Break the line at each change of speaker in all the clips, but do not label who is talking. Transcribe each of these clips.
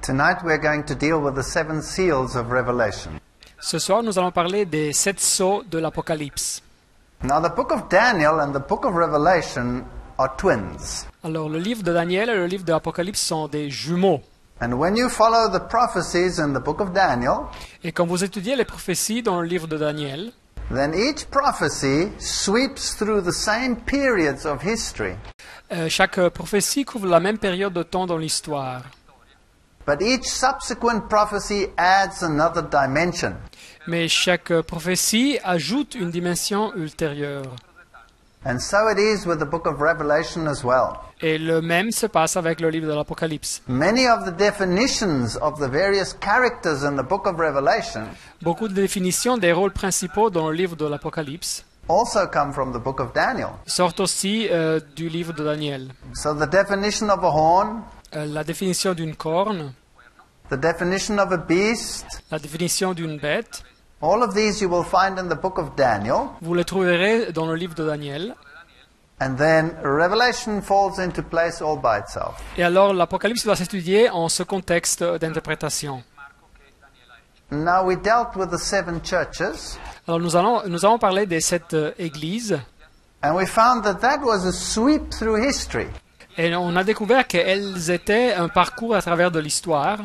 Tonight we're going to deal with the 7 seals of Revelation.
Ce soir, nous allons parler des 7 sceaux de l'Apocalypse.
Now the book of Daniel and the book of Revelation are twins.
Alors, le livre de Daniel et le livre de l'Apocalypse sont des jumeaux.
And when you follow the prophecies in the book of Daniel,
Et quand vous étudiez les prophéties dans le livre de Daniel,
then each prophecy sweeps through the same periods of history.
chaque prophétie couvre la même période de temps dans l'histoire.
But each subsequent prophecy adds another dimension.
Mais chaque prophétie ajoute une dimension ultérieure.
And so it is with the book of Revelation as well.
Et le même se passe avec le livre de l'Apocalypse.
Many of the definitions of the various characters in the book of Revelation
Beaucoup de définitions des rôles principaux dans le livre de l'Apocalypse
also come from the book of Daniel.
sortent aussi du livre de Daniel.
So the definition of a horn,
La définition d'une corne,
the definition of a beast,
la définition d'une bête,
all of these you will find in the book of Daniel.
vous les trouverez dans le livre de Daniel.
And then Revelation falls into place all by itself.
Et alors l'Apocalypse va s'étudier en ce contexte d'interprétation.
Now we dealt with the 7 churches,
Alors nous allons parler des 7 églises
and we found that that was a sweep through history.
et on a découvert qu'elles étaient un parcours à travers de l'histoire.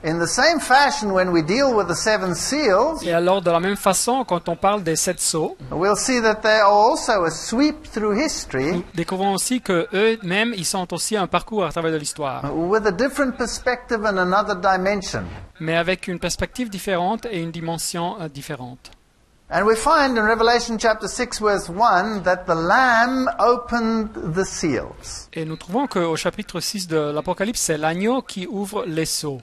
In the same fashion, when we deal with the 7 seals,
Et alors de la même façon, quand on parle des 7 sceaux,
we'll see that they are also a sweep through history
nous découvrons aussi que eux-mêmes, ils sont aussi un parcours à travers de l'histoire,
with a different perspective and another dimension.
mais avec une perspective différente et une dimension différente.
And we find in Revelation chapter 6 verse 1 that the Lamb opened the seals.
Et nous trouvons qu'au chapitre 6 de l'Apocalypse, c'est l'agneau qui ouvre les sceaux.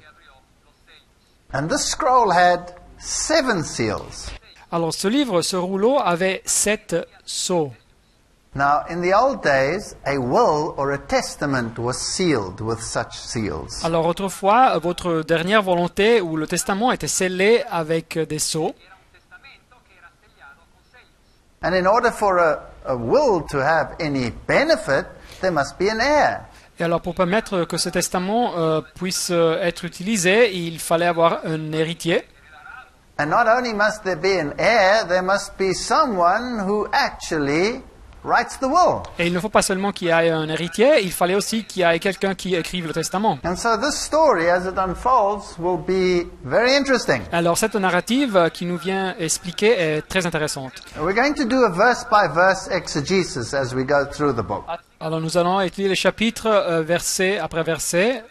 And this scroll had 7 seals.
Alors ce livre, ce rouleau, avait 7 sceaux.
Now, in the old days, a will or a testament was sealed with such seals.
Alors autrefois, votre dernière volonté ou le testament était scellé avec des sceaux.
And in order for a will to have any benefit, there must be an heir.
Et alors pour permettre que ce testament puisse être utilisé, il fallait avoir un héritier.
And not only must there be an heir, there must be someone who actually writes the will.
Et il ne faut pas seulement qu'il y ait un héritier, il fallait aussi qu'il y ait quelqu'un qui écrive le testament.
And so this story, as it unfolds, will be very interesting.
Alors cette narrative qui nous vient expliquer est très intéressante.
We're going to do a verse-by-verse exegesis as we go through the book.
Alors nous allons étudier les chapitres verset après verset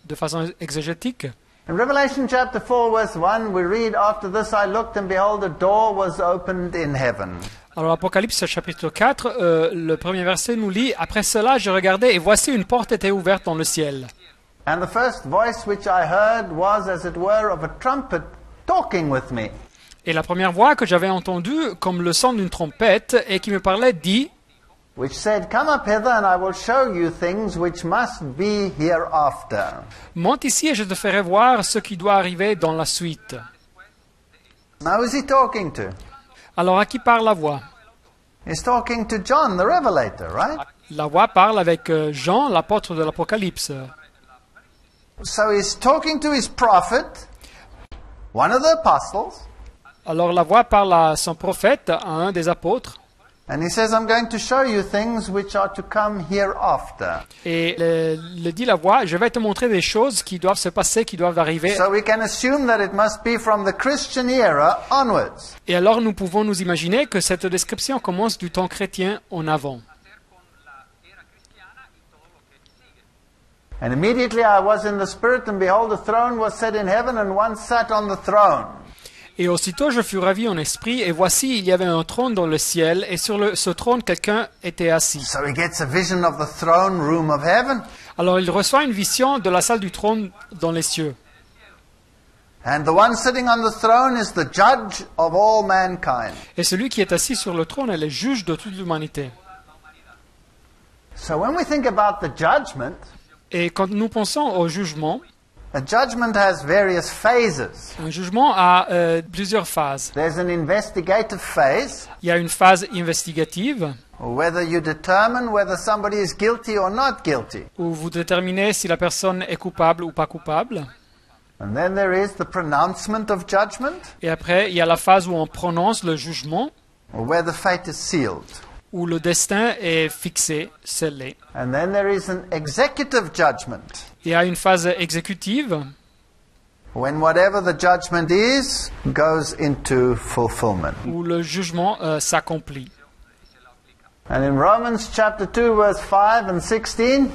de façon exégétique.
In Revelation chapter 4 verse 1, we read, "After this I looked and behold a door was opened in heaven."
Alors Apocalypse chapitre 4, le premier verset nous lit « Après cela, je regardais et voici une porte était ouverte dans le ciel.
And the first voice which I heard was as it were of a trumpet talking with me.
Et la première voix que j'avais entendue, comme le son d'une trompette, et qui me parlait, dit «
Which said, "Come up hither, and I will show you things which must be hereafter."
Monte ici et je te ferai voir ce qui doit arriver dans la suite. »
Now who's he talking to?
Alors à qui parle la voix?
He's talking to John, the Revelator, right?
La voix parle avec Jean, l'apôtre de l'Apocalypse.
So he's talking to his prophet, one of the apostles,
Alors la voix parle à son prophète, à un des apôtres,
and he says, "I'm going to show you things which are to come hereafter."
et le dit la voix, je vais te montrer des choses qui doivent se passer, qui doivent arriver.
So we can assume that it must be from the Christian era onwards.
Et alors nous pouvons nous imaginer que cette description commence du temps chrétien en avant.
And immediately I was in the Spirit, and behold, a throne was set in heaven, and one sat on the throne.
Et aussitôt je fus ravi en esprit, et voici il y avait un trône dans le ciel, et sur ce trône quelqu'un était assis.
So he gets a vision of the throne room of heaven,
Alors il reçoit une vision de la salle du trône dans les cieux.
and the one sitting on the throne is the judge of all mankind.
Et celui qui est assis sur le trône est le juge de toute l'humanité.
So when we think about the judgment,
Et quand nous pensons au jugement,
a judgment has various phases.
un jugement a plusieurs phases.
There's an investigative phase,
Il y a une phase investigative,
or whether you determine whether somebody is guilty or not guilty.
où vous déterminez si la personne est coupable ou pas coupable.
And then there is the pronouncement of judgment,
Et après, il y a la phase où on prononce le jugement,
or where the fate is sealed.
où le destin est fixé, scellé.
And then there is an executive judgment,
Il y a une phase exécutive,
when whatever the judgment is goes into fulfillment.
où le jugement s'accomplit.
And in Romans chapter 2, verse 5 and 16,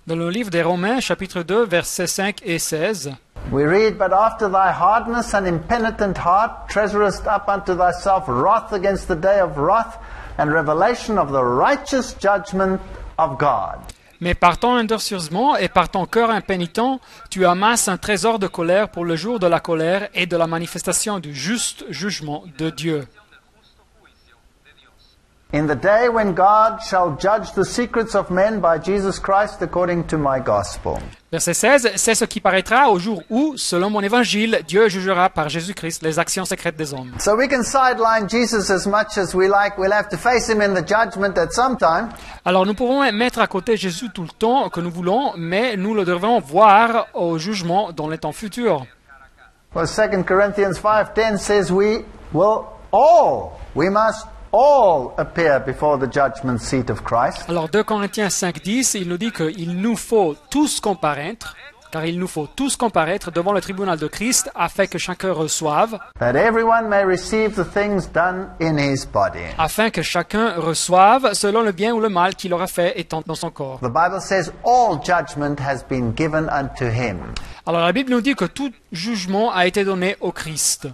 Dans le livre des Romains, chapitre 2, versets 5 et 16,
we read, But after thy hardness and impenitent heart treasurest up unto thyself wrath against the day of wrath and revelation of the righteous judgment of God.
mais par ton endurcissement et par ton cœur impénitent, tu amasses un trésor de colère pour le jour de la colère et de la manifestation du juste jugement de Dieu.
In the day when God shall judge the secrets of men by Jesus Christ according to my gospel.
Verset 16, c'est ce qui paraîtra au jour où, selon mon évangile, Dieu jugera par Jésus-Christ les actions secrètes des hommes.
So we can sideline Jesus as much as we like. We'll have to face him in the judgment at some time.
Alors nous pouvons mettre à côté Jésus tout le temps que nous voulons, mais nous le devons voir au jugement dans les temps futurs.
Well, 2 Corinthians 5:10 says we must all appear before the judgment seat of Christ.
Alors 2 Corinthiens 5.10, il nous dit qu'il nous faut tous comparaître, car il nous faut tous comparaître devant le tribunal de Christ afin que chacun reçoive,
That everyone may receive the things done in his body.
afin que chacun reçoive selon le bien ou le mal qu'il aura fait étant dans son corps.
The Bible says all judgment has been given unto him.
Alors la Bible nous dit que tout jugement a été donné au Christ.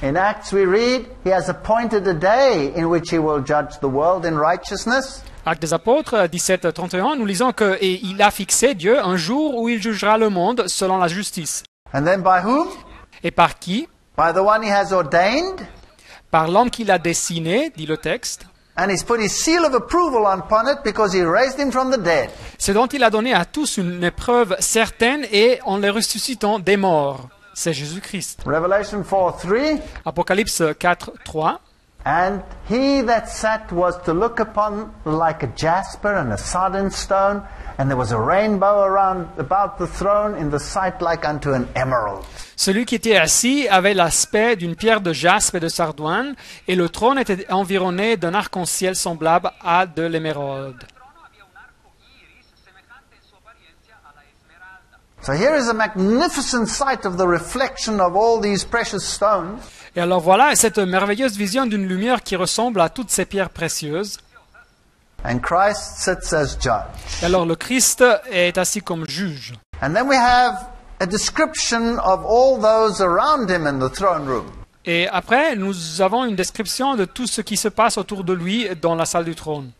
In Acts we read, he has appointed a day in which he will judge the world in righteousness.
Actes des Apôtres 17.31, nous lisons qu'il a fixé, Dieu, un jour où il jugera le monde selon la justice.
And then by whom?
Et par qui?
By the one he has ordained.
Par l'homme qu'il a dessiné, dit le texte.
And he's put his seal of approval upon it because he raised him from the dead.
C'est dont il a donné à tous une épreuve certaine et en les ressuscitant des morts. C'est Jésus-Christ.
Revelation 4:3.
Apocalypse 4.3.
And he that sat was to look upon like a jasper and a sardine stone, and there was a rainbow about the throne in the sight like unto an emerald.
Celui qui était assis avait l'aspect d'une pierre de jaspe et de sardoine, et le trône était environné d'un arc-en-ciel semblable à de l'émeraude.
So here is a magnificent sight of the reflection of all these precious stones.
Et alors voilà cette merveilleuse vision d'une lumière qui ressemble à toutes ces pierres précieuses.
And Christ sits as judge.
Et alors le Christ est assis comme juge.
And then we have a description of all those around him in the throne room.
Et après, nous avons une description de tout ce qui se passe autour de lui dans la salle du trône.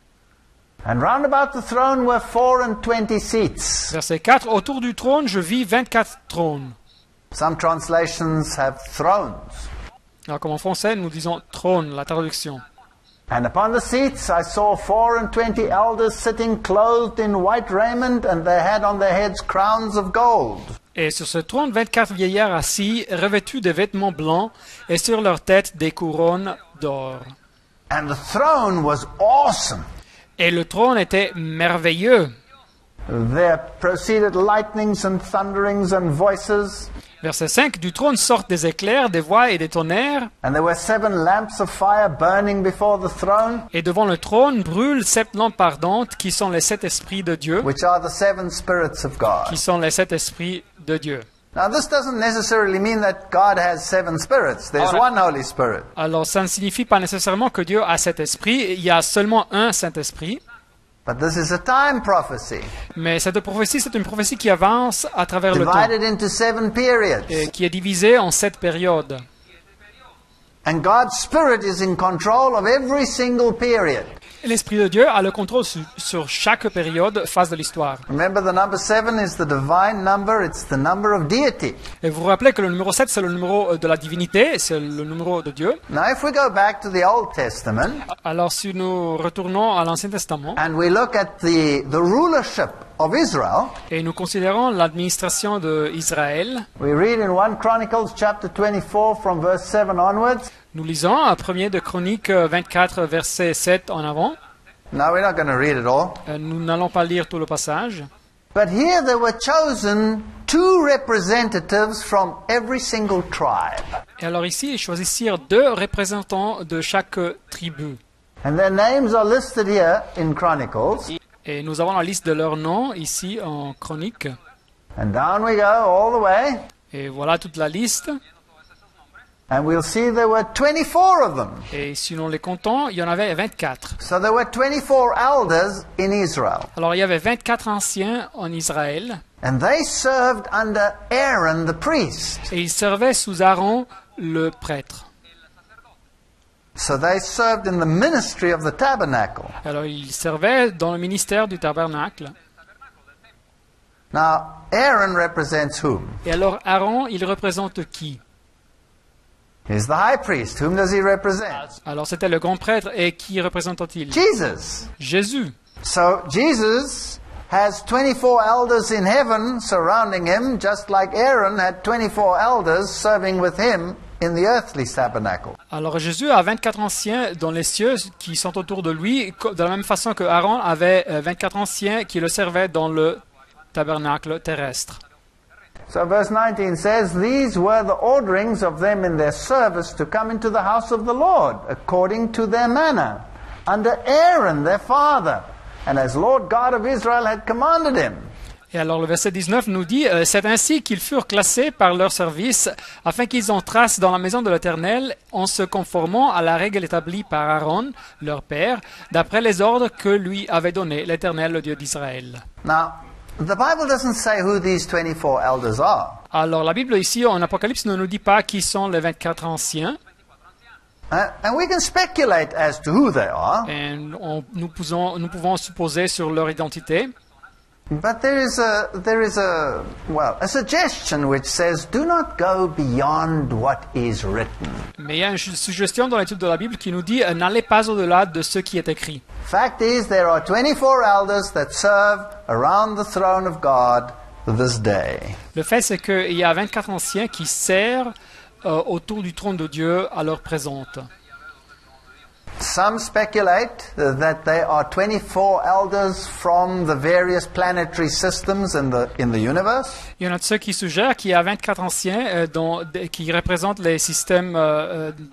And round about the throne were 24 seats.
Verset 4. Autour du trône, je vis 24 trônes.
Some translations have thrones.
Alors comme en français, nous disons trône, la traduction.
And upon the seats I saw 24 elders sitting clothed in white raiment, and they had on their heads crowns of gold.
Et sur ce trône, 24 vieillards assis, revêtus de vêtements blancs, et sur leurs têtes des couronnes d'or.
And the throne was awesome.
Et le trône était merveilleux.
There proceeded lightnings and thunderings and voices.
Verset 5. Du trône sortent des éclairs, des voix et des tonnerres.
And there were 7 lamps of fire burning before the throne,
Et devant le trône brûlent 7 lampes ardentes, qui sont les 7 esprits de Dieu.
which are the 7 spirits of God.
Qui sont les 7 esprits de Dieu.
Now this doesn't necessarily mean that God has 7 spirits. There's one Holy Spirit.
Alors, ça ne signifie pas nécessairement que Dieu a 7 esprits. Il y a seulement un Saint-Esprit.
But this is a time prophecy,
Mais cette prophétie, c'est une prophétie qui avance à travers le temps.
divided into 7 periods.
Et qui est divisée en 7 périodes.
And God's Spirit is in control of every single period.
Et l'Esprit de Dieu a le contrôle sur chaque période, phase de l'histoire.
Remember, the number 7 is the divine number. It's the number of deity.
Et vous vous rappelez que le numéro 7, c'est le numéro de la divinité, c'est le numéro de Dieu.
Now, if we go back to the Old Testament
Alors, si nous retournons à l'Ancien Testament,
and we look at the rulership of Israel,
et nous considérons l'administration d'Israël,
we read in 1 Chronicles chapter 24 from verse 7 onwards,
nous lisons à 1er de Chroniques 24, verset 7 en avant.
No, we're not going to read it all.
Nous n'allons pas lire tout le passage.
But here they were chosen 2 representatives from every single tribe.
Et alors ici, ils choisissirent 2 représentants de chaque tribu.
And their names are listed here in Chronicles.
Et nous avons la liste de leurs noms ici en chronique.
And down we go all the way.
Et voilà toute la liste.
And we'll see there were 24 of them.
Et si nous les comptons, il y en avait 24.
So there were 24 elders in Israel.
Alors il y avait 24 anciens en Israël.
And they served under Aaron the priest.
Et ils servaient sous Aaron le prêtre.
So they served in the ministry of the tabernacle.
Alors ils servaient dans le ministère du tabernacle.
Now, Aaron represents whom?
Et alors Aaron, il représente qui?
He's the high priest. Whom does he represent?
Alors c'était le grand prêtre. Et qui représente-t-il?
Jesus.
Jésus.
So Jesus has 24 elders in heaven surrounding him, just like Aaron had 24 elders serving with him in the earthly tabernacle.
Alors Jésus a 24 anciens dans les cieux qui sont autour de lui, de la même façon que Aaron avait 24 anciens qui le servaient dans le tabernacle terrestre.
So verse 19 says, "These were the orderings of them in their service to come into the house of the Lord, according to their manner, under Aaron their father, and as Lord God of Israel had commanded him."
Et alors le verset 19 nous dit, c'est ainsi qu'ils furent classés par leur service, afin qu'ils entrassent dans la maison de l'Éternel, en se conformant à la règle établie par Aaron, leur père, d'après les ordres que lui avait donnés l'Éternel, le Dieu d'Israël.
Now, the Bible doesn't say who these 24 elders are.
Alors la Bible ici, en Apocalypse, ne nous dit pas qui sont les 24 anciens,
And we can speculate as to who they are.
et nous pouvons supposer sur leur identité.
But there is a suggestion which says, do not go beyond what is written.
Mais il y a une suggestion dans l'étude de la Bible qui nous dit n'allez pas au-delà de ce qui est écrit.
Fact is, there are 24 elders that serve around the throne of God this day.
Le fait, c'est qu'il y a 24 anciens qui servent autour du trône de Dieu à l'heure présente.
Some speculate that they are 24 elders from the various planetary systems in the universe.
Il y en a de ceux qui suggèrent qu'il y a 24 anciens qui représentent les systèmes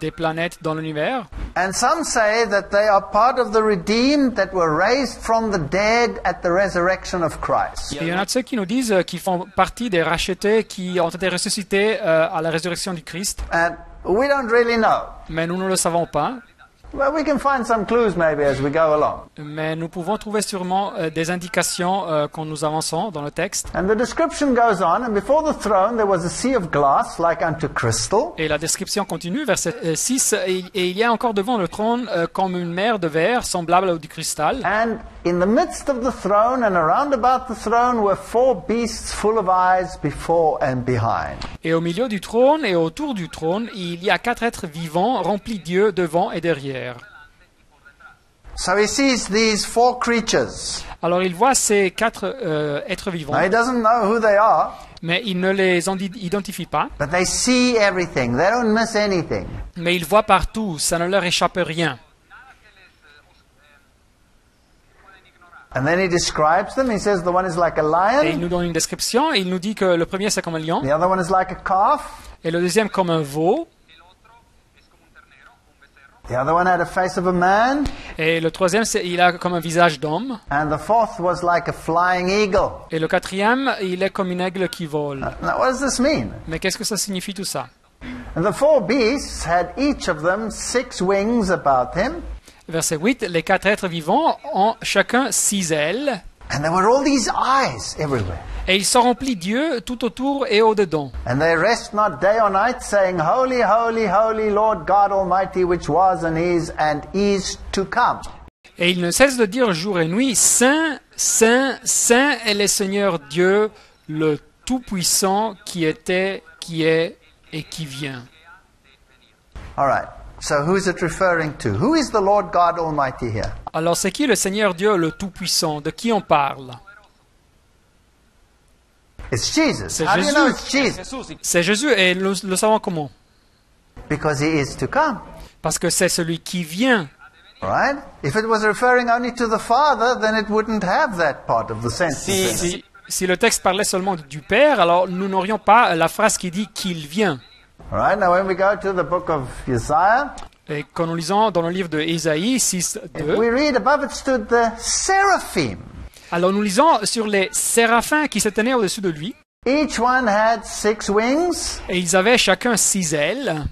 des planètes dans l'univers.
And some say that they are part of the redeemed that were raised from the dead at the resurrection of Christ.
Et il y en a de ceux qui nous disent qu'ils font partie des rachetés qui ont été ressuscités à la résurrection du Christ.
And we don't really know.
Mais nous ne le savons pas.
Well, we can find some clues maybe as we go along.
Mais nous pouvons trouver sûrement des indications quand nous avançons dans le texte.
And the description goes on, and before the throne there was a sea of glass like unto crystal.
Et la description continue, verset 6, et il y a encore devant le trône comme une mer de verre semblable à du cristal.
And in the midst of the throne and around about the throne were 4 beasts full of eyes before and behind.
Et au milieu du trône et autour du trône, il y a 4 êtres vivants remplis d'yeux devant et derrière.
So he sees these 4 creatures.
Alors il voit ces 4 êtres vivants,
Now he doesn't know who they are,
mais il ne les identifie pas.
but they see everything. They don't miss anything.
Mais il voit partout, ça ne leur échappe rien.
And then he describes them. He says the one is like a
Et il
lion,
nous donne une description, et il nous dit que le premier c'est comme un lion,
the other one is like a calf,
et le deuxième comme un veau,
the other one had a face of a man,
et le troisième il a comme un visage d'homme,
and the fourth was like a flying eagle.
et le quatrième il est comme une aigle qui vole.
Now what does this mean?
Mais qu'est-ce que ça signifie tout ça?
And the 4 beasts had each of them 6 wings about him,
Verset 8, les 4 êtres vivants ont chacun 6 ailes,
and there were all these eyes everywhere.
et ils sont remplis d'yeux tout autour et au-dedans.
And they rest not day or night, saying, Holy, holy, holy, Lord God Almighty, which was and is to come.
Et ils ne cessent de dire jour et nuit, Saint, Saint, Saint est le Seigneur Dieu, le Tout-Puissant, qui était, qui est et qui vient.
All right. So who is it referring to? Who is the Lord God Almighty here?
Alors c'est qui le Seigneur Dieu, le Tout-Puissant? De qui on parle?
It's Jesus.
C'est
How do you know
Jésus.
it's Jesus?
C'est Jésus, et nous le savons comment?
Because he is to come.
Parce que c'est celui qui vient.
Right? If it was referring only to the Father, then it wouldn't have that part of the sentence. in it.
Si le texte parlait seulement du Père, alors nous n'aurions pas la phrase qui dit qu'il vient.
Right? Now when we go to the book of Isaiah,
Et quand nous lisons dans le livre de Ésaïe 6, 2,
we read above it stood the seraphim.
alors nous lisons sur les séraphins qui se tenaient au-dessus de lui.
Each one had 6 wings.
Et ils avaient chacun 6 ailes.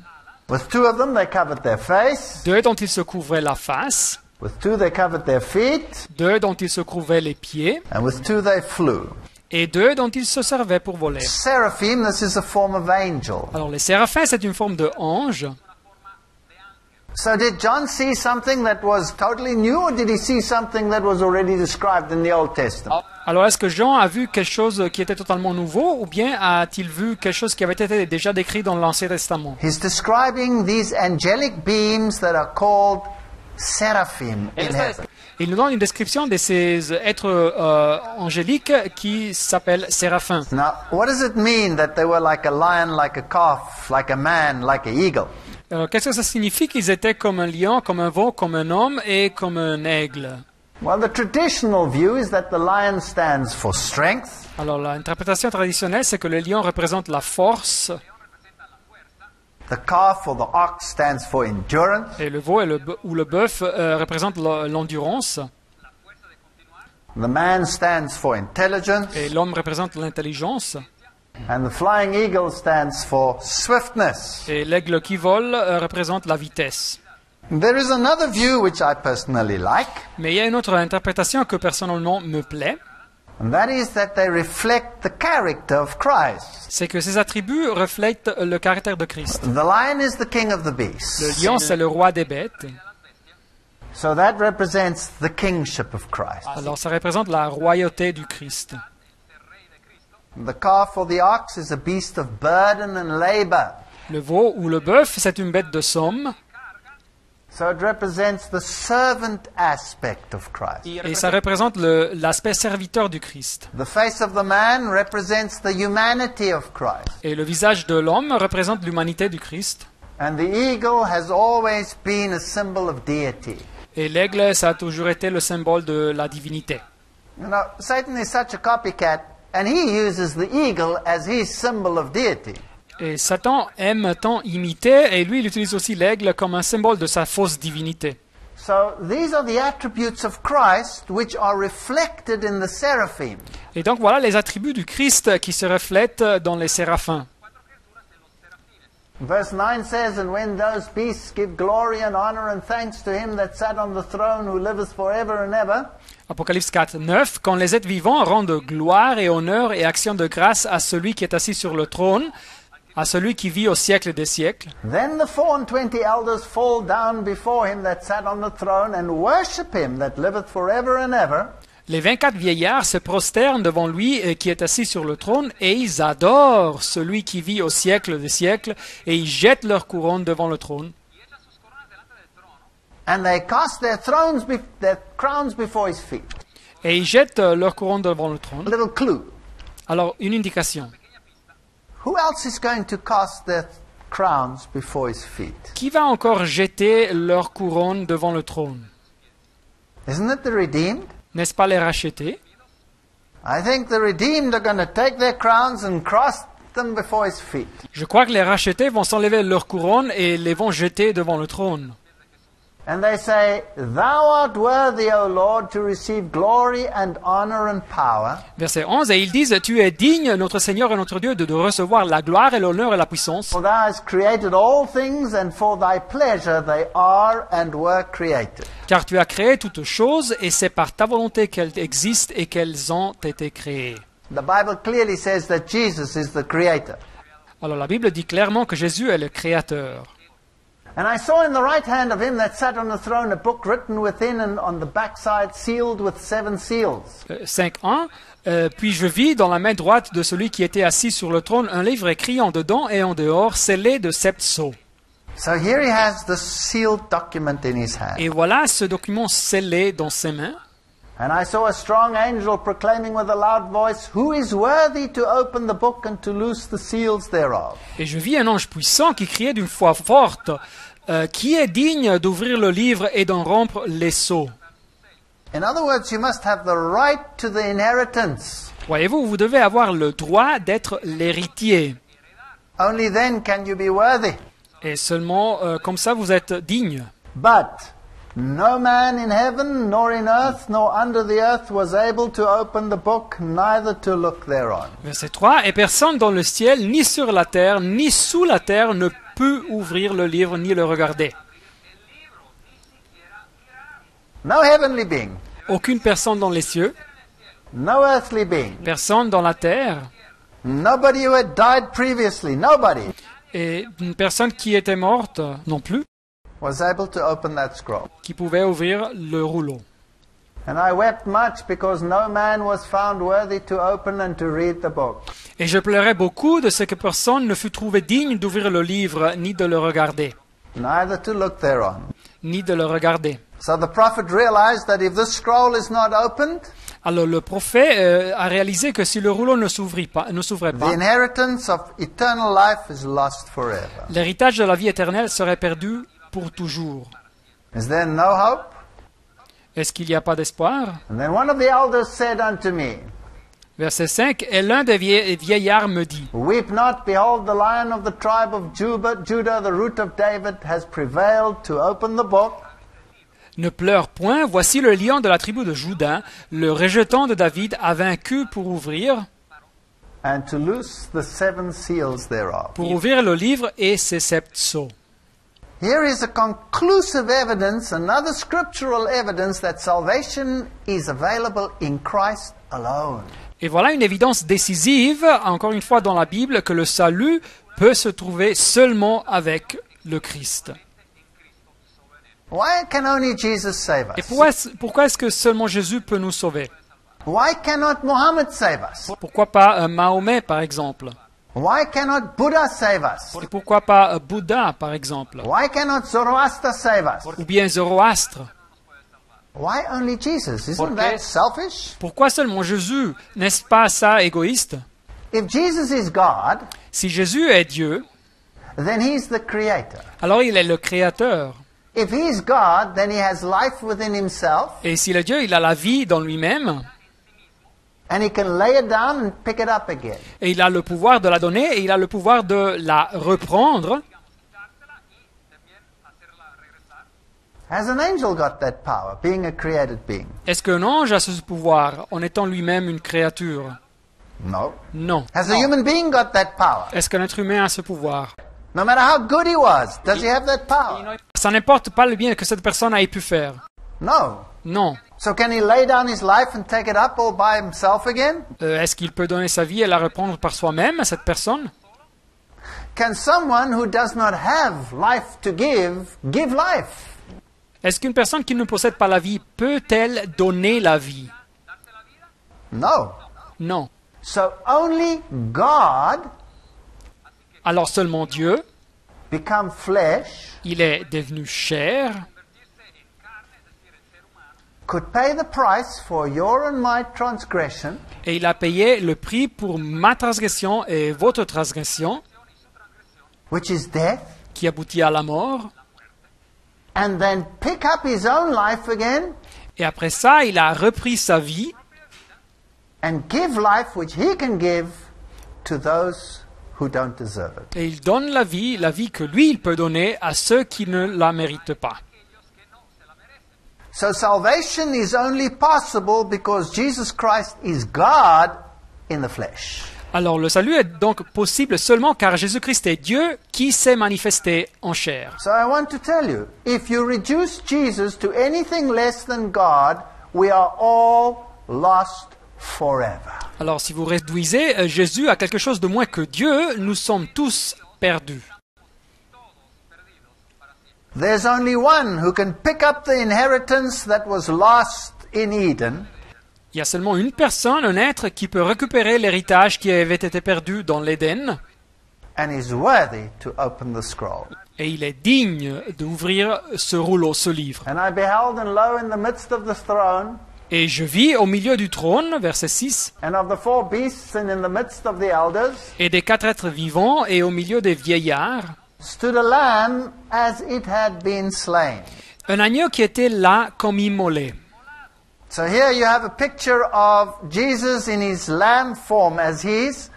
With 2 of them they covered their face.
2 dont ils se couvraient la face.
With 2 they covered their feet.
2 dont ils se couvraient les pieds.
And with 2 they flew.
Et 2 dont ils se servaient pour voler.
Seraphim, this is a form of angel.
Alors les séraphins, c'est une forme de ange.
So did John see something that was totally new, or did he see something that was already described in the Old Testament?
Alors est-ce que Jean a vu quelque chose qui était totalement nouveau ou bien a-t-il vu quelque chose qui avait été déjà décrit dans l'Ancien Testament?
He's describing these angelic beings that are called seraphim in heaven.
Il nous donne une description de ces êtres angéliques qui s'appellent séraphins.
Now, what does it mean that they were like a lion, like a calf, like a man, like an eagle?
Alors qu'est-ce que ça signifie qu'ils étaient comme un lion, comme un veau, comme un homme et comme un aigle?
Well, the traditional view is that the lion stands for strength,
Alors l'interprétation traditionnelle, c'est que le lion représente la force
the calf or the ox stands for endurance,
et le veau ou le bœuf représente l'endurance
the man stands for intelligence,
et l'homme représente l'intelligence
and the flying eagle stands for swiftness.
et l'aigle qui vole représente la vitesse.
There is another view which I personally like,
Mais il y a une autre interprétation que personnellement me plaît,
and that is that they reflect the character of Christ.
c'est que ces attributs reflètent le caractère de Christ.
The lion is the king of the
Le
beasts.
lion, c'est le roi des bêtes,
So that represents the kingship of Christ.
alors ça représente la royauté du Christ.
The calf or the ox is a beast of burden and labor.
Le veau ou le bœuf, c'est une bête de somme,
So it represents the servant aspect of Christ.
et ça représente l'aspect serviteur du Christ.
The face of the man represents the humanity of Christ.
Et le visage de l'homme représente l'humanité du Christ.
And the eagle has always been a symbol of deity.
Et l'aigle, ça a toujours été le symbole de la divinité.
You know, Satan is such a copycat, and he uses the eagle as his symbol of deity.
Et Satan aime tant imiter, et lui, il utilise aussi l'aigle comme un symbole de sa fausse divinité.
So these are the attributes of Christ which are reflected in the seraphim.
Et donc voilà les attributs du Christ qui se reflètent dans les séraphins.
Verse 9 says, And when those beasts give glory and honor and thanks to him that sat on the throne who liveth forever and ever,
Apocalypse 4, 9. Quand les êtres vivants rendent gloire et honneur et action de grâce à celui qui est assis sur le trône, à celui qui vit au siècle des siècles,
then the 24 elders fall down before him that sat on the throne and worship him that liveth forever and ever.
les 24 vieillards se prosternent devant lui qui est assis sur le trône et ils adorent celui qui vit au siècle des siècles et ils jettent leur couronne devant le trône.
And they cast their crowns before his feet.
Et ils jettent leur couronne devant le
A
trône.
little clue.
Alors, une indication.
Who else is going to cast their crowns before his feet?
Qui va encore jeter leur couronne devant le trône?
Isn't it the redeemed?
N'est-ce pas les rachetés?
I think the redeemed are going to take their crowns and cast them before his feet.
Je crois que les rachetés vont s'enlever leur couronne et les vont jeter devant le trône.
And they say, Thou art worthy, O Lord, to receive glory and honor and power.
Verset 11, et ils disent, tu es digne, notre Seigneur et notre Dieu, de recevoir la gloire et l'honneur et la puissance.
For thou hast created all things, and for thy pleasure they are and were created.
Car tu as créé toutes choses, et c'est par ta volonté qu'elles existent et qu'elles ont été créées.
The Bible clearly says that Jesus is the creator.
Alors la Bible dit clairement que Jésus est le Créateur.
And I saw in the right hand of him that sat on the throne a book written within and on the backside, sealed with 7 seals.
5.1 Puis je vis dans la main droite de celui qui était assis sur le trône un livre écrit en dedans et en dehors, scellé de 7 sceaux.
So here he has the sealed document in his hand.
Et voilà ce document scellé dans ses mains.
And I saw a strong angel proclaiming with a loud voice, Who is worthy to open the book and to loose the seals thereof?
Et je vis un ange puissant qui criait d'une voix forte, Qui est digne d'ouvrir le livre et d'en rompre les sceaux?
In other words, you must have the right to the inheritance.
Voyez-vous, vous devez avoir le droit d'être l'héritier.
Only then can you be worthy.
Et seulement comme ça, vous êtes digne.
But no man in heaven, nor in earth, nor under the earth was able to open the book, neither to look thereon.
Verset 3. Et personne dans le ciel, ni sur la terre, ni sous la terre ne peut ouvrir le livre ni le regarder.
No heavenly being,
Aucune personne dans les cieux,
no earthly being,
personne dans la terre,
nobody who had died previously, nobody
et une personne qui était morte non plus,
was able to open that scroll.
qui pouvait ouvrir le rouleau.
And I wept much because no man was found worthy to open and to read the book.
Et je pleurais beaucoup de ce que personne ne fut trouvé digne d'ouvrir le livre, ni de le regarder,
Neither to look thereon.
ni de le regarder.
So the prophet realized that if this scroll is not opened,
Alors le prophète a réalisé que si le rouleau ne s'ouvrait pas,
the inheritance of eternal life is lost forever.
l'héritage de la vie éternelle serait perdu pour toujours.
Is there no hope?
Est-ce qu'il n'y a pas d'espoir?
And then one of the elders said unto me,
Verset 5. Et l'un des vieillards me dit,
Weep not, behold, the Lion of the tribe of Judah, the root of David, has prevailed to open the book.
ne pleure point, voici le lion de la tribu de Juda, le rejeton de David a vaincu pour ouvrir
The 7 seals thereof.
Pour ouvrir le livre et ses 7 sceaux.
Here is a conclusive evidence, another scriptural evidence that salvation is available in Christ alone.
Et voilà une évidence décisive, encore une fois dans la Bible, que le salut peut se trouver seulement avec le Christ.
Why can only Jesus save
Et
us?
pourquoi est-ce que seulement Jésus peut nous sauver?
Why cannot Muhammad save us?
Pourquoi pas Mahomet, par exemple?
Why cannot Buddha save us?
Et pourquoi pas Bouddha, par exemple?
Why cannot Zoroaster save us?
Ou bien Zoroastre?
Why only Jesus? Isn't that selfish?
Pourquoi seulement Jésus? N'est-ce pas ça égoïste?
If Jesus is God,
Si Jésus est Dieu,
then he's the creator.
alors il est le Créateur.
If he's God, then he has life within himself,
Et s'il est Dieu, il a la vie dans lui-même,
and he can lay it down and pick it up again.
et il a le pouvoir de la donner, et il a le pouvoir de la reprendre.
Has an angel got that power, being a created being?
Est-ce qu'un ange a ce pouvoir en étant lui-même une créature?
No.
Non.
Has a human being got that power?
Est-ce qu'un être humain a ce pouvoir?
No matter how good he was, does he have that power?
Ça n'importe pas le bien que cette personne ait pu faire.
No.
Non.
So can he lay down his life and take it up all by himself again?
Est-ce qu'il peut donner sa vie et la reprendre par soi-même, cette personne?
Can someone who does not have life to give life?
Est-ce qu'une personne qui ne possède pas la vie peut-elle donner la vie?
No.
Non.
So only God
Alors seulement Dieu,
become flesh
il est devenu chair,
could pay the price for your and my transgression,
et il a payé le prix pour ma transgression et votre transgression,
which is death,
qui aboutit à la mort.
and then pick up his own life again
Et après ça, il a repris sa vie
and give life which he can give to those who don't deserve it.
et il donne la vie que lui, il peut donner à ceux qui ne la méritent pas.
So salvation is only possible because Jesus Christ is God in the flesh.
Alors le salut est donc possible seulement car Jésus-Christ est Dieu qui s'est manifesté en chair.
So I want to tell you, if you reduce Jesus to anything less than God, we are all lost forever.
Alors si vous réduisez Jésus à quelque chose de moins que Dieu, nous sommes tous perdus.
There's only one who can pick up the inheritance that was lost in Eden,
Il y a seulement une personne, un être, qui peut récupérer l'héritage qui avait été perdu dans l'Éden,
and is worthy to open the scroll.
et il est digne d'ouvrir ce rouleau, ce livre.
And I beheld, and lo, in the midst of the throne,
Et je vis au milieu du trône, verset 6,
and of the 4 beasts, and in the midst of the elders,
et des 4 êtres vivants, et au milieu des vieillards,
stood a lamb as it had been slain.
Un agneau qui était là comme immolé.
So here you have a picture of Jesus in his lamb form as his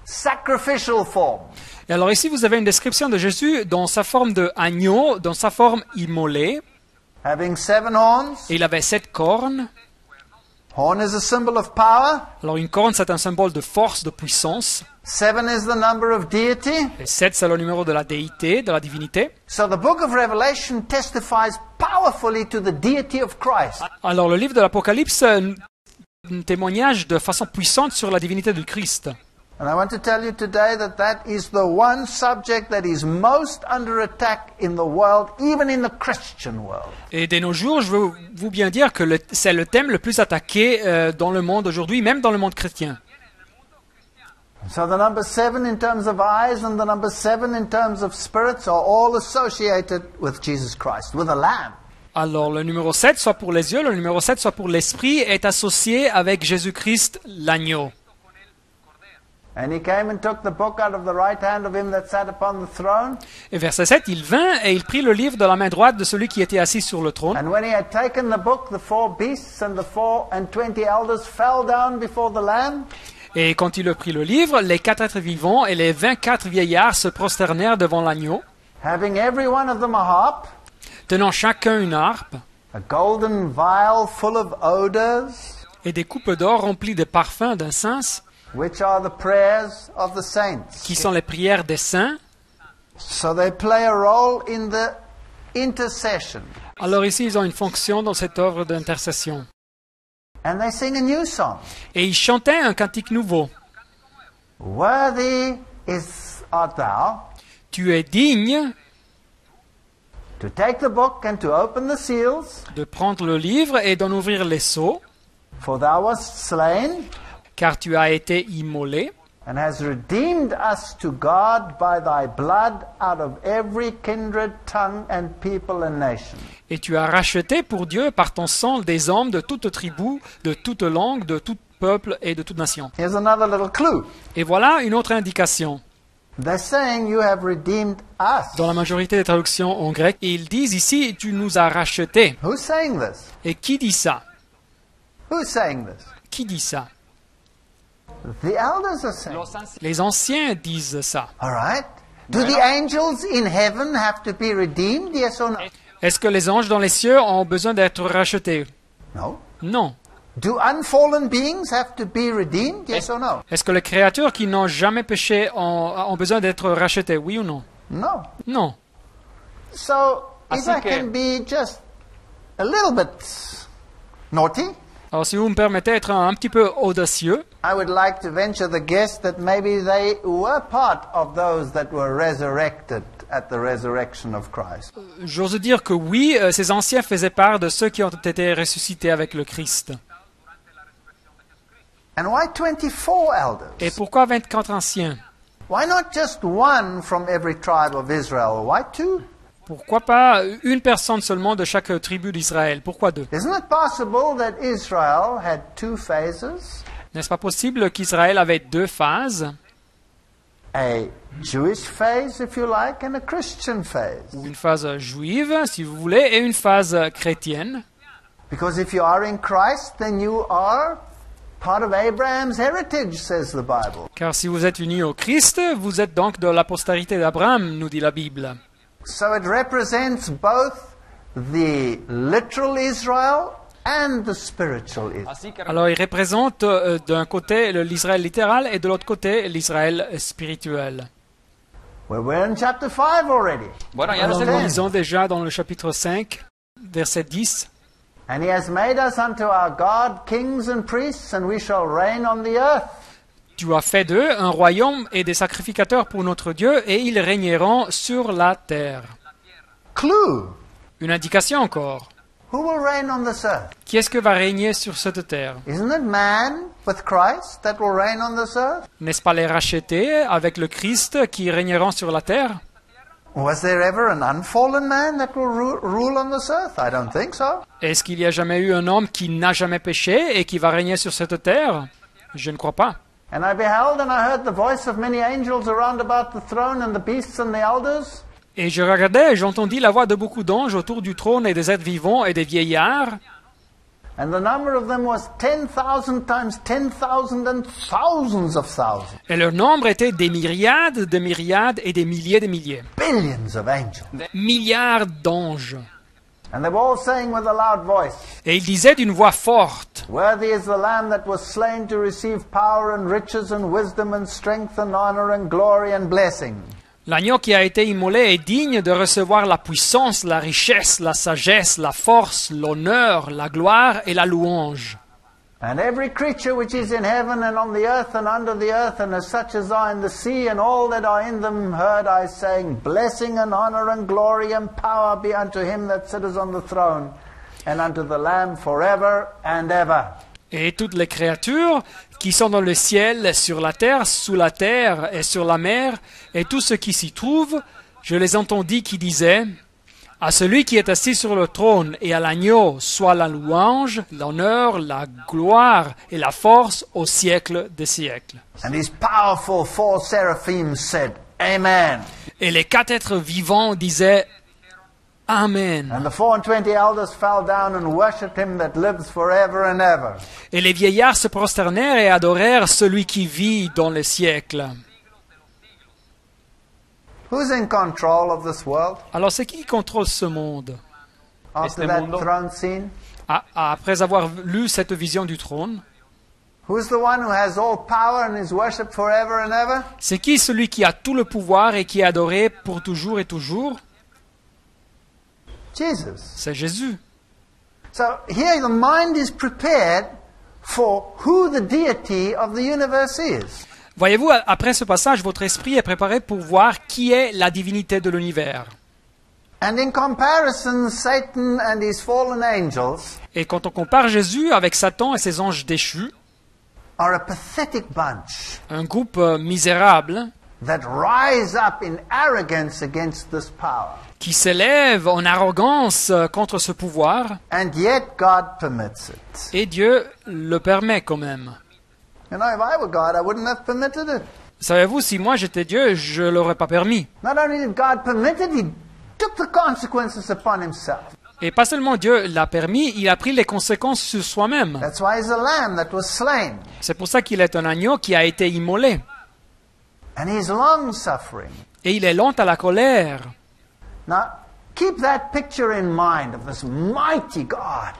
sacrificial form.
Et alors ici, vous avez une description de Jésus dans sa forme de agneau, dans sa forme immolée.
Having 7 horns.
Et il avait 7 cornes.
Horn is a symbol of power.
Alors une corne, c'est un symbole de force, de puissance.
7 is the number of deity.
Et 7, c'est le numéro de la déité, de la divinité.
So the book of Revelation testifies powerfully to the deity of Christ.
Alors le livre de l'Apocalypse témoignage de façon puissante sur la divinité du Christ.
And I want to tell you today that that is the one subject that is most under attack in the world, even in the Christian world.
Et de nos jours, je veux vous bien dire que c'est le thème le plus attaqué dans le monde aujourd'hui, même dans le monde chrétien.
So the number 7 in terms of eyes and the number 7 in terms of spirits are all associated with Jesus Christ, with a lamb.
Alors le numéro 7, soit pour les yeux, le numéro 7, soit pour l'esprit, est associé avec Jésus-Christ, l'agneau.
And he came and took the book out of the right hand of him that sat upon the throne.
Et verset 7, il vint et il prit le livre de la main droite de celui qui était assis sur le trône.
And when he had taken the book, the 4 beasts and the 24 elders fell down before the Lamb.
Et quand il prit le livre, les 4 êtres vivants et les 24 vieillards se prosternèrent devant l'agneau,
Having every one of them a harp,
tenant chacun une harpe
a golden vial full of odors,
et des coupes d'or remplies de parfums d'incense,
which are the prayers of the saints.
qui sont les prières des saints.
So they play a role in the intercession.
Alors ici, ils ont une fonction dans cette œuvre d'intercession.
And they sing a new song.
Et ils chantaient un cantique nouveau.
Worthy art thou
Tu es digne
to take the book and to open the seals,
de prendre le livre et d'en ouvrir les sceaux,
for thou wast slain,
car tu as été immolé,
and has redeemed us to God by thy blood out of every kindred, tongue, and people and nation.
et tu as racheté pour Dieu par ton sang des hommes de toute tribu, de toute langue, de tout peuple et de toute nation.
Here's another little clue.
Et voilà une autre indication.
They're saying you have redeemed us.
Dans la majorité des traductions en grec, ils disent ici, tu nous as rachetés.
Who's saying this?
Et qui dit ça?
Who's saying this?
Qui dit ça?
The elders are saying.
Les anciens disent ça.
All right. Do the angels in heaven have to be redeemed? Yes or no?
Est-ce que les anges dans les cieux ont besoin d'être rachetés?
No.
Non.
Do unfallen beings have to be redeemed? Yes or no?
Est-ce que les créatures qui n'ont jamais péché ont besoin d'être rachetées? Oui ou non?
No.
Non.
So, if I can be just a little bit naughty,
Alors si vous me permettez d'être un petit peu audacieux,
I would like to venture the guess that maybe they were part of those that were resurrected at the resurrection of Christ.
j'ose dire que oui, ces anciens faisaient part de ceux qui ont été ressuscités avec le Christ.
And why 24 elders?
Et pourquoi 24 anciens?
Why not just one from every tribe of Israel? Why 2?
Pourquoi pas une personne seulement de chaque tribu d'Israël? Pourquoi 2?
Isn't it possible that Israel had 2 phases?
N'est-ce pas possible qu'Israël avait 2 phases?
A Jewish phase, if you like, and a Christian phase.
Une phase juive, si vous voulez, et une phase chrétienne.
Because if you are in Christ, then you are part of Abraham's heritage, says the Bible.
Car si vous êtes unis au Christ, vous êtes donc de la postérité d'Abraham, nous dit la Bible.
So it represents both the literal Israel and the spiritual Israel.
Alors il représente d'un côté l'Israël littéral et de l'autre côté l'Israël spirituel.
Well, we're in chapter 5 already.
Alors nous lisons déjà dans le chapitre 5, verset 10.
And he has made us unto our God kings and priests, and we shall reign on the earth.
Tu as fait d'eux un royaume et des sacrificateurs pour notre Dieu, et ils régneront sur la terre.
Clue.
Une indication encore.
Who will reign on this earth?
Qui est-ce que va régner sur cette terre?
Isn't it man with Christ that will reign on this earth?
N'est-ce pas les rachetés avec le Christ qui régneront sur la terre?
Was there ever an unfallen man that will rule on this earth? I don't think so.
Est-ce qu'il y a jamais eu un homme qui n'a jamais péché et qui va régner sur cette terre? Je ne crois pas.
And I beheld and I heard the voice of many angels around about the throne and the beasts and the elders.
Et je regardais et j'entendis la voix de beaucoup d'anges autour du trône et des êtres vivants et des vieillards.
And the number of them was 10,000 times 10,000 and thousands of thousands.
Et leur nombre était des myriades et des milliers de milliers.
Billions of angels.
Milliards d'anges.
And they were all saying with a loud voice,
Et ils disaient d'une voix forte,
Worthy is the Lamb that was slain to receive power and riches and wisdom and strength and honor and glory and blessing.
l'agneau qui a été immolé est digne de recevoir la puissance, la richesse, la sagesse, la force, l'honneur, la gloire et la louange.
And every creature which is in heaven and on the earth and under the earth and as such as are in the sea and all that are in them heard I saying, Blessing and honor and glory and power be unto him that sitteth on the throne and unto the Lamb forever and ever.
Et toutes les créatures qui sont dans le ciel, sur la terre, sous la terre et sur la mer, et tout ce qui s'y trouve, je les entendis qui disaient, à celui qui est assis sur le trône et à l'agneau soit la louange, l'honneur, la gloire et la force au siècle des siècles.
And these powerful four seraphim said, Amen.
Et les quatre êtres vivants disaient, Amen.
And the 24 elders fell down and worshipped him that lives forever and ever.
Et les vieillards se prosternèrent et adorèrent celui qui vit dans les siècles.
Who's in control of this world?
Alors c'est qui contrôle ce monde?
After that throne scene?
Après avoir lu cette vision du trône,
Who's the one who has all power and is worshipped forever and ever?
c'est qui celui qui a tout le pouvoir et qui est adoré pour toujours et toujours?
Jesus.
C'est Jésus.
So here the mind is prepared for who the deity of the universe is.
Voyez-vous, après ce passage, votre esprit est préparé pour voir qui est la divinité de l'univers.
And in comparison, Satan and his fallen angels
Et quand on compare Jésus avec Satan et ses anges déchus,
are a pathetic bunch
un groupe misérable
that rise up in arrogance against this power.
qui s'élève en arrogance contre ce pouvoir,
And yet God permits it.
et Dieu le permet quand même.
You know, if I were God, I wouldn't have permitted it.
Savez-vous, si moi j'étais Dieu, je ne l'aurais pas permis.
Not only did God permit it, he took the consequences upon himself.
Et pas seulement Dieu l'a permis, il a pris les conséquences sur soi-même.
That's why he's a lamb that was slain.
C'est pour ça qu'il est un agneau qui a été immolé.
And he's long-suffering.
Et il est lent à la colère.
Now, keep that picture in mind of this mighty God.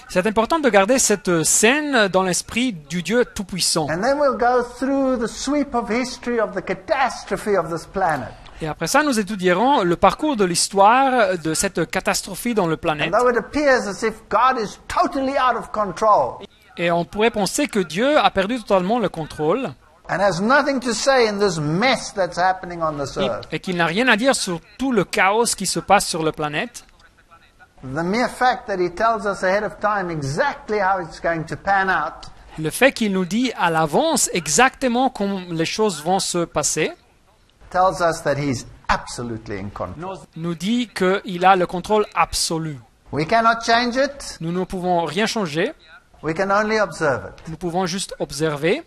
C'est important de garder cette scène dans l'esprit du Dieu Tout-Puissant.
And then we'll go through the sweep of history of the catastrophe of this planet.
Et après ça, nous étudierons le parcours de l'histoire de cette catastrophe dans le planète.
And though it appears as if God is totally out of control
Et on pourrait penser que Dieu a perdu totalement le contrôle
and has nothing to say in this mess that's happening on this earth,
et qu'il n'a rien à dire sur tout le chaos qui se passe sur la planète,
the mere fact that he tells us ahead of time exactly how it's going to pan out
le fait qu'il nous dit à l'avance exactement comment les choses vont se passer,
tells us that he's absolutely in control.
nous dit qu'il a le contrôle absolu.
We cannot change it.
Nous ne pouvons rien changer,
We can only observe it.
nous pouvons juste observer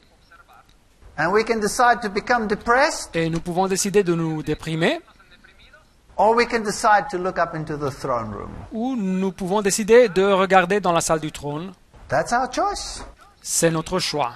And we can decide to become depressed,
et nous pouvons décider de nous déprimer
or we can decide to look up into the throne room.
ou nous pouvons décider de regarder dans la salle du trône.
That's our choice.
C'est notre choix.